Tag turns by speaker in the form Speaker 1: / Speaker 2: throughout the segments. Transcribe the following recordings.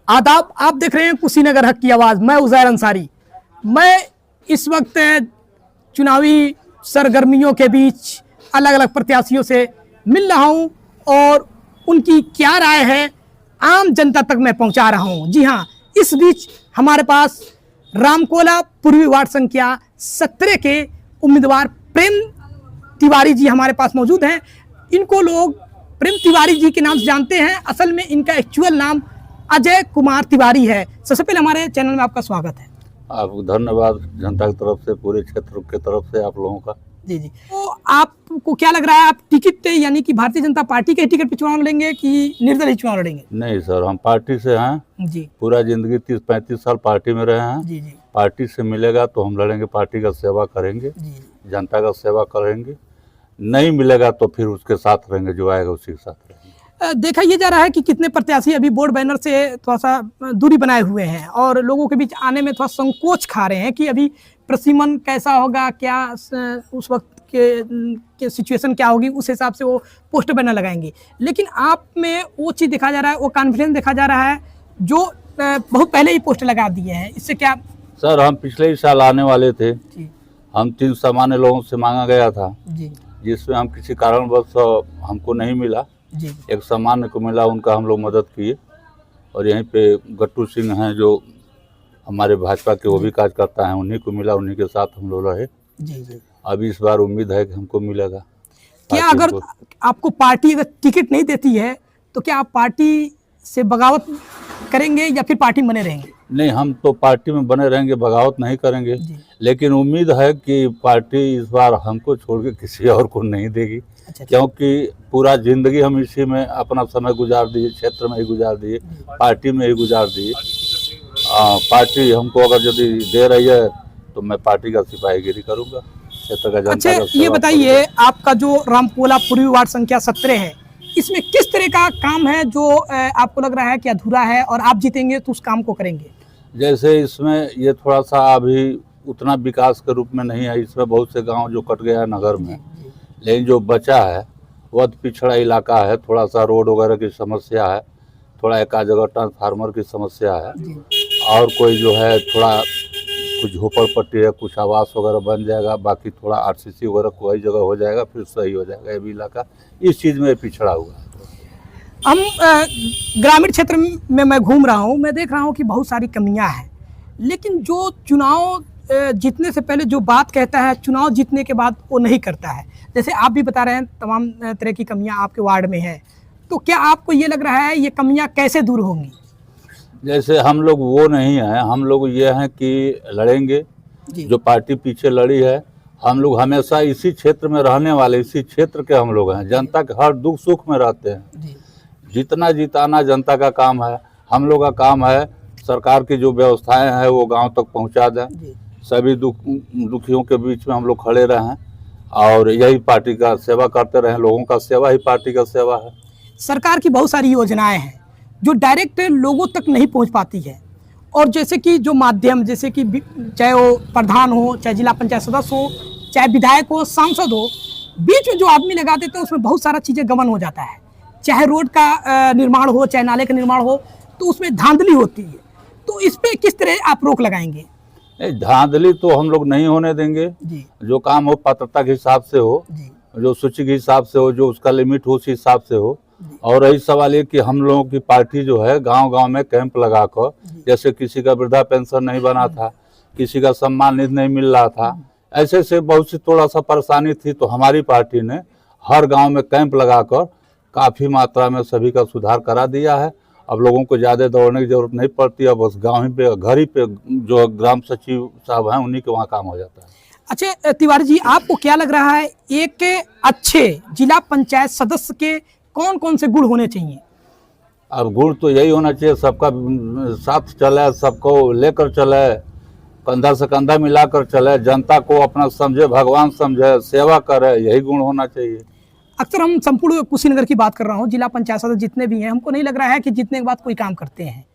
Speaker 1: आदाब, आप देख रहे हैं कुशीनगर हक की आवाज़। मैं उज़ैर अंसारी। मैं इस वक्त चुनावी सरगर्मियों के बीच अलग अलग प्रत्याशियों से मिल रहा हूं और उनकी क्या राय है आम जनता तक मैं पहुंचा रहा हूं। जी हां, इस बीच हमारे पास रामकोला पूर्वी वार्ड संख्या 17 के उम्मीदवार प्रेम तिवारी जी हमारे पास मौजूद हैं। इनको लोग प्रेम तिवारी जी के नाम से जानते हैं, असल में इनका एक्चुअल नाम अजय कुमार तिवारी है। सबसे पहले हमारे चैनल में आपका स्वागत है।
Speaker 2: आपको धन्यवाद जनता की तरफ से, पूरे क्षेत्र की तरफ से आप लोगों का।
Speaker 1: जी जी। तो आपको क्या लग रहा है, आप टिकट यानी कि भारतीय जनता पार्टी के टिकट पे चुनाव लड़ेंगे कि निर्दलीय चुनाव लड़ेंगे?
Speaker 2: नहीं सर, हम पार्टी से हैं
Speaker 1: जी।
Speaker 2: पूरा जिंदगी 30-35 साल पार्टी में रहे हैं।
Speaker 1: जी जी।
Speaker 2: पार्टी से मिलेगा तो हम लड़ेंगे, पार्टी का सेवा करेंगे, जनता का सेवा करेंगे। नहीं मिलेगा तो फिर उसके साथ रहेंगे, जो आएगा उसी के साथ रहेंगे।
Speaker 1: देखा ये जा रहा है कि कितने प्रत्याशी अभी बोर्ड बैनर से थोड़ा सा दूरी बनाए हुए हैं और लोगों के बीच आने में थोड़ा संकोच खा रहे हैं कि अभी प्रसिमन कैसा होगा, क्या उस वक्त के सिचुएशन क्या होगी, उस हिसाब से वो पोस्टर बैनर लगाएंगे। लेकिन आप में वो चीज़ देखा जा रहा है, वो कॉन्फिडेंस देखा जा रहा है जो बहुत पहले ही पोस्टर लगा दिए हैं। इससे क्या
Speaker 2: सर, हम पिछले ही साल आने वाले थे। हम 3 सामान्य लोगों से मांगा गया था जी, जिसमें हम किसी कारणवश हमको नहीं मिला जी। एक सामान्य को मिला, उनका हम लोग मदद किए। और यहीं पे गट्टू सिंह हैं जो हमारे भाजपा के, वो भी कार्यकर्ता हैं, उन्हीं को मिला, उन्हीं के साथ हम लोग रहे जी जी। अब इस बार उम्मीद है कि हमको मिलेगा।
Speaker 1: क्या अगर आपको पार्टी अगर टिकट नहीं देती है तो क्या आप पार्टी से बगावत करेंगे या फिर पार्टी में बने रहेंगे?
Speaker 2: नहीं, हम तो पार्टी में बने रहेंगे, बगावत नहीं करेंगे। लेकिन उम्मीद है कि पार्टी इस बार हमको छोड़ के किसी और को नहीं देगी। क्योंकि पूरा जिंदगी हम इसी में अपना समय गुजार दिए, क्षेत्र में ही गुजार दिए, पार्टी में ही गुजार दिए। पार्टी हमको अगर यदि दे रही है तो मैं पार्टी का सिपाहीगिरी करूंगा, क्षेत्र का जनता का।
Speaker 1: ये बताइए, आपका जो रामकोला पूर्वी वार्ड संख्या 17 है, इसमें किस तरह का काम है जो आपको लग रहा है कि अधूरा है और आप जीतेंगे तो उस काम को करेंगे?
Speaker 2: जैसे इसमें ये थोड़ा सा अभी उतना विकास के रूप में नहीं है। इसमें बहुत से गांव जो कट गया है नगर में, लेकिन जो बचा है वह पिछड़ा इलाका है। थोड़ा सा रोड वगैरह की समस्या है, थोड़ा एक आध जगह ट्रांसफार्मर की समस्या है, और कोई जो है थोड़ा कुछ झोपड़पट्टी है, कुछ आवास वगैरह बन जाएगा। बाकी थोड़ा आरसीसी वगैरह कोई जगह हो जाएगा, फिर सही हो जाएगा। ये भी इलाका इस चीज़ में पिछड़ा हुआ है।
Speaker 1: हम ग्रामीण क्षेत्र में मैं घूम रहा हूँ, मैं देख रहा हूँ कि बहुत सारी कमियाँ हैं। लेकिन जो चुनाव जीतने से पहले जो बात कहता है, चुनाव जीतने के बाद वो नहीं करता है। जैसे आप भी बता रहे हैं तमाम तरह की कमियां आपके वार्ड में हैं, तो क्या आपको ये लग रहा है ये कमियां कैसे दूर होंगी?
Speaker 2: जैसे हम लोग वो नहीं हैं, हम लोग ये हैं कि लड़ेंगे। जो पार्टी पीछे लड़ी है, हम लोग हमेशा इसी क्षेत्र में रहने वाले, इसी क्षेत्र के हम लोग हैं। जनता के हर दुख सुख में रहते हैं। जितना जिताना जनता का काम है। हम लोग का काम है सरकार की जो व्यवस्थाएं हैं वो गांव तक पहुंचा दें, सभी दुखियों के बीच में हम लोग खड़े रहें और यही पार्टी का सेवा करते रहें। लोगों का सेवा ही पार्टी का सेवा है।
Speaker 1: सरकार की बहुत सारी योजनाएं हैं जो डायरेक्ट लोगों तक नहीं पहुंच पाती है, और जैसे कि जो माध्यम, जैसे कि चाहे वो प्रधान हो, चाहे जिला पंचायत सदस्य हो, चाहे विधायक हो, सांसद हो, बीच में जो आदमी लगा देते हैं उसमें बहुत सारा चीज़ें गमन हो जाता है। चाहे रोड का निर्माण हो, चाहे नाले का निर्माण हो, तो उसमें धांधली होती है। तो इस पर किस तरह आप रोक लगाएंगे?
Speaker 2: धांधली तो हम लोग नहीं होने देंगे जी। जो काम हो पात्रता के हिसाब से हो, जो सूची के हिसाब से हो, जो उसका लिमिट हो उसी हिसाब से हो। और रही सवाल ये कि हम लोगों की पार्टी जो है गांव-गांव में कैंप लगाकर, जैसे किसी का वृद्धा पेंशन नहीं बना था, किसी का सम्मान निधि नहीं मिल रहा था, ऐसे से बहुत सी थोड़ा सा परेशानी थी, तो हमारी पार्टी ने हर गाँव में कैंप लगाकर काफ़ी मात्रा में सभी का सुधार करा दिया है। अब लोगों को ज़्यादा दौड़ने की जरूरत नहीं पड़ती। अब बस गाँव ही पे, घर ही पे जो ग्राम सचिव साहब हैं उन्हीं के वहाँ काम हो जाता है।
Speaker 1: अच्छा तिवारी जी, आपको क्या लग रहा है एक अच्छे जिला पंचायत सदस्य के कौन कौन से गुण होने चाहिए?
Speaker 2: अब गुण तो यही होना चाहिए, सबका साथ चले, सबको लेकर चले, कंधा से कंधा मिलाकर चले, जनता को अपना समझे, भगवान समझे, सेवा करे, यही गुण होना चाहिए।
Speaker 1: अक्सर हम संपूर्ण कुशीनगर की बात कर रहा हूँ, जिला पंचायत सदस्य जितने भी हैं, हमको नहीं लग रहा है कि जीतने के बाद कोई काम करते हैं।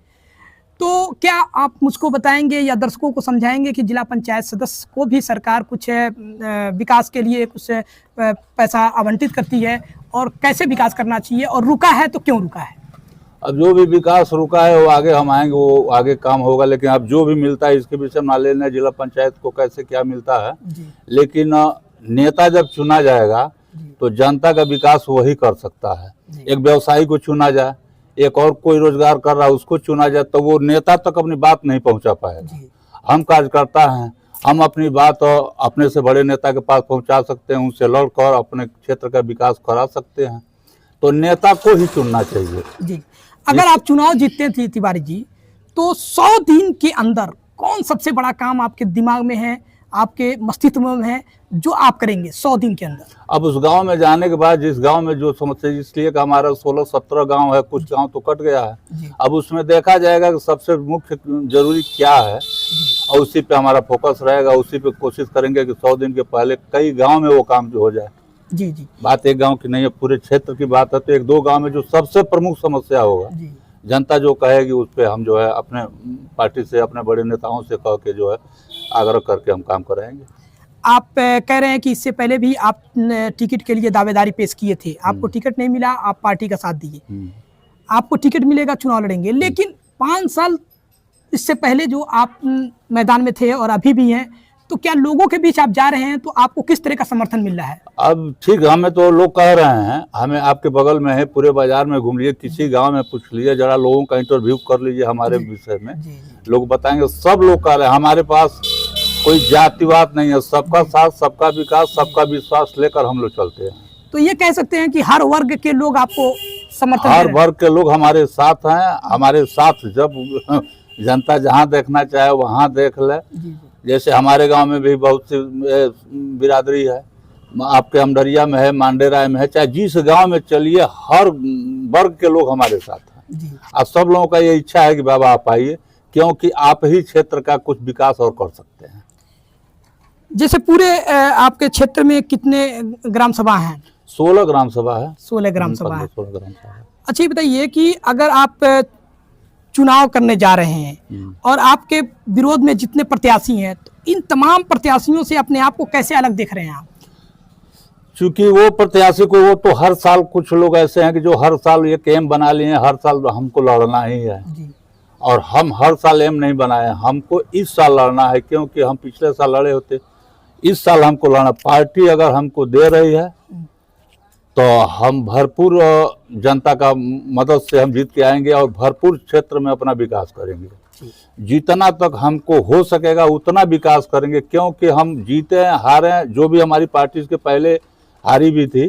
Speaker 1: तो क्या आप मुझको बताएंगे या दर्शकों को समझाएंगे कि जिला पंचायत सदस्य को भी सरकार कुछ विकास के लिए कुछ पैसा आवंटित करती है और कैसे विकास करना चाहिए, और रुका है तो क्यों रुका है?
Speaker 2: अब जो भी विकास रुका है वो आगे हम आएंगे, वो आगे काम होगा। लेकिन अब जो भी मिलता है इसके विषय में ना लेना, जिला पंचायत को कैसे क्या मिलता है, लेकिन नेता जब चुना जाएगा तो जनता का विकास वही कर सकता है। एक व्यवसायी को चुना जाए, एक और कोई रोजगार कर रहा है उसको चुना जाए, तो वो नेता तक अपनी बात नहीं पहुंचा पाएगा। हम कार्यकर्ता हैं, हम अपनी बात अपने से बड़े नेता के पास पहुंचा सकते हैं, उनसे लड़कर अपने क्षेत्र का विकास करा सकते हैं। तो नेता को ही चुनना चाहिए
Speaker 1: जी। अगर आप चुनाव जीतते थे तिवारी जी, तो 100 दिन के अंदर कौन सबसे बड़ा काम आपके दिमाग में है, आपके मस्तिष्क में है, जो आप करेंगे 100 दिन के अंदर?
Speaker 2: अब उस गांव में जाने के बाद जिस गांव में जो समस्या, इसलिए कि हमारा 16-17 गांव है, कुछ गांव तो कट गया है। अब उसमें देखा जाएगा कि सबसे मुख्य जरूरी क्या है और उसी पे हमारा फोकस रहेगा। उसी पे कोशिश करेंगे कि 100 दिन के पहले कई गांव में वो काम जो हो जाए।
Speaker 1: जी जी।
Speaker 2: बात एक गांव की नहीं है, पूरे क्षेत्र की बात है। तो 1-2 गांव में जो सबसे प्रमुख समस्या होगा, जनता जो कहेगी उस पर हम जो है अपने पार्टी से, अपने बड़े नेताओं से कह के जो है आग्रह करके हम काम कराएंगे।
Speaker 1: आप कह रहे हैं कि इससे पहले भी आप टिकट के लिए दावेदारी पेश किए थे, आपको टिकट नहीं मिला, आप पार्टी का साथ दिए, आपको टिकट मिलेगा, चुनाव लड़ेंगे। लेकिन 5 साल इससे पहले जो आप मैदान में थे और अभी भी हैं, तो क्या लोगों के बीच आप जा रहे हैं, तो आपको किस तरह का समर्थन मिल रहा है?
Speaker 2: अब ठीक, हमें तो लोग कह रहे हैं, हमें आपके बगल में है, पूरे बाजार में घूम लिए, किसी गांव में पूछ लीजिए, जरा लोगों का इंटरव्यू कर लीजिए हमारे विषय में, लोग बताएंगे। सब लोग कह रहे हैं हमारे पास कोई जातिवाद नहीं है, सबका साथ, सबका विकास, सबका विश्वास लेकर हम लोग चलते हैं।
Speaker 1: तो ये कह सकते हैं कि हर वर्ग के लोग आपको समर्थन,
Speaker 2: हर वर्ग के लोग हमारे साथ हैं। हमारे साथ जब जनता जहाँ देखना चाहे वहाँ देख ले। जैसे हमारे गांव में भी बहुत सी बिरादरी है, आपके अमडरिया में है, मांडेराय में है, चाहे जिस गांव में चलिए, हर वर्ग के लोग हमारे साथ हैं। अब सब लोगों का ये इच्छा है कि बाबा आप आइए, क्योंकि आप ही क्षेत्र का कुछ विकास और कर सकते हैं।
Speaker 1: जैसे पूरे आपके क्षेत्र में कितने ग्राम सभा हैं?
Speaker 2: 16 ग्राम सभा है।
Speaker 1: 16 ग्राम सभा है।
Speaker 2: 16 ग्राम सभा है।
Speaker 1: अच्छा, ये बताइए कि अगर आप चुनाव करने जा रहे हैं और आपके विरोध में जितने प्रत्याशी हैं, तो इन तमाम प्रत्याशियों से अपने आप को कैसे अलग देख रहे हैं आप?
Speaker 2: क्योंकि वो प्रत्याशी को, वो तो हर साल, कुछ लोग ऐसे हैं कि जो हर साल ये एम बना लिए हैं, हर साल हमको लड़ना ही है। और हम हर साल एम नहीं बनाए, हमको इस साल लड़ना है, क्योंकि हम पिछले साल लड़े होते, इस साल हमको लड़ना। पार्टी अगर हमको दे रही है तो हम भरपूर जनता का मदद से हम जीत के आएंगे और भरपूर क्षेत्र में अपना विकास करेंगे। जितना तक हमको हो सकेगा उतना विकास करेंगे, क्योंकि हम जीते हैं, हारे हैं, जो भी हमारी पार्टी के पहले हारी भी थी,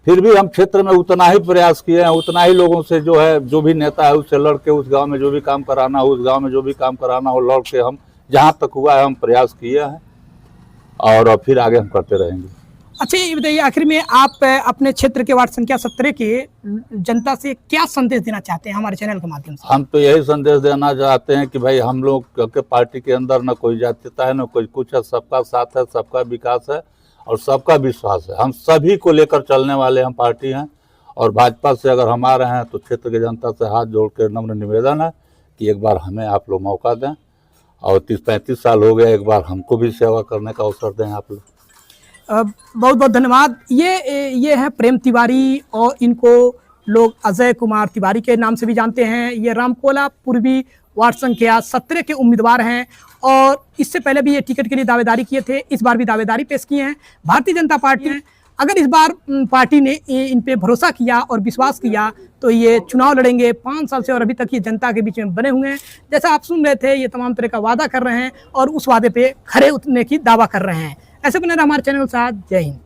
Speaker 2: फिर भी हम क्षेत्र में उतना ही प्रयास किए हैं, उतना ही लोगों से जो है, जो भी नेता है उससे लड़ के उस गांव में जो भी काम कराना हो, उस गांव में जो भी काम कराना हो, लड़ के हम जहाँ तक हुआ है हम प्रयास किए हैं और फिर आगे हम करते रहेंगे।
Speaker 1: अच्छा, ये बताइए आखिर में आप अपने क्षेत्र के वार्ड संख्या 17 के जनता से क्या संदेश देना चाहते हैं हमारे चैनल के माध्यम से?
Speaker 2: हम तो यही संदेश देना चाहते हैं कि भाई हम लोग के पार्टी के अंदर न कोई जातीयता है, न कोई कुछ है, सबका साथ है, सबका विकास है और सबका विश्वास है। हम सभी को लेकर चलने वाले हम पार्टी हैं और भाजपा से अगर हम आ रहे हैं तो क्षेत्र की जनता से हाथ जोड़ कर नम्र निवेदन है कि एक बार हमें आप लोग मौका दें और 30-35 साल हो गए, एक बार हमको भी सेवा करने का अवसर दें आप लोग।
Speaker 1: बहुत बहुत धन्यवाद। ये है प्रेम तिवारी और इनको लोग अजय कुमार तिवारी के नाम से भी जानते हैं। ये रामकोला पूर्वी वार्ड संख्या 17 के उम्मीदवार हैं और इससे पहले भी ये टिकट के लिए दावेदारी किए थे, इस बार भी दावेदारी पेश किए हैं। भारतीय जनता पार्टी ने अगर इस बार पार्टी ने इन पे भरोसा किया और विश्वास किया तो ये चुनाव लड़ेंगे। 5 साल से और अभी तक ये जनता के बीच में बने हुए हैं। जैसा आप सुन रहे थे, ये तमाम तरह का वादा कर रहे हैं और उस वादे पे खरे उतरने की दावा कर रहे हैं। ऐसे बने रहे हमारे चैनल के साथ। जय हिंद।